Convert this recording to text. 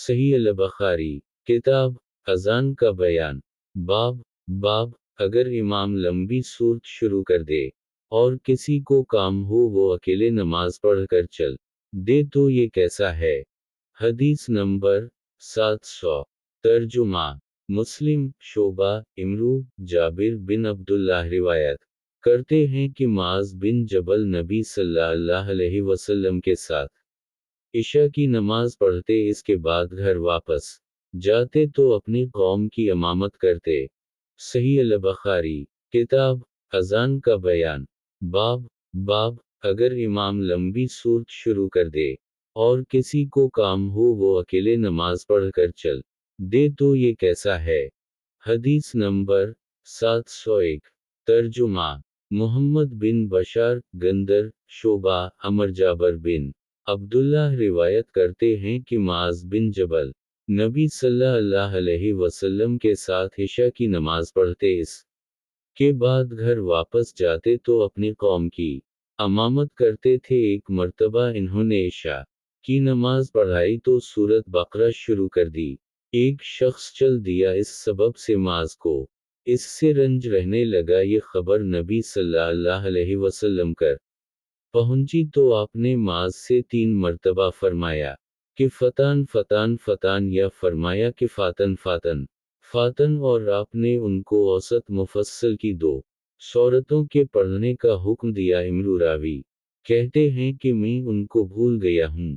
صحیح البخاری کتاب اذان کا بیان باب اگر امام لمبی صورت شروع کر دے اور کسی کو کام ہو وہ اکیلے نماز پڑھ کر چل دے تو یہ کیسا ہے؟ حدیث نمبر 700 ترجمہ مسلم شعبہ امرو جابر بن عبداللہ روایت کرتے ہیں کہ معاذ بن جبل نبی صلی اللہ علیہ وسلم کے ساتھ عشاء کی نماز پڑھتے، اس کے بعد گھر واپس جاتے تو اپنی قوم کی امامت کرتے۔ صحیح البخاری کتاب اذان کا بیان باب اگر امام لمبی صورت شروع کر دے اور کسی کو کام ہو وہ اکیلے نماز پڑھ کر چل دے تو یہ کیسا ہے؟ حدیث نمبر 701 ترجمہ محمد بن بشار گندر شعبہ عمر جابر بن عبداللہ روایت کرتے ہیں کہ معاذ بن جبل نبی صلی اللہ علیہ وسلم کے ساتھ عشاء کی نماز پڑھتے، اس کے بعد گھر واپس جاتے تو اپنی قوم کی امامت کرتے تھے۔ ایک مرتبہ انہوں نے عشاء کی نماز پڑھائی تو سورۃ بقرہ شروع کر دی۔ ایک شخص چل دیا، اس سبب سے معاذ کو اس سے رنج رہنے لگا۔ یہ خبر نبی صلی اللہ علیہ وسلم کر پہنچی تو آپ نے معاذ سے 3 مرتبہ فرمایا کہ فتان فتان فتان، یا فرمایا کہ فاتن فاتن فاتن، اور آپ نے ان کو اوسط مفصل کی 2 سورتوں کے پڑھنے کا حکم دیا۔ امرو راوی کہتے ہیں کہ میں ان کو بھول گیا ہوں۔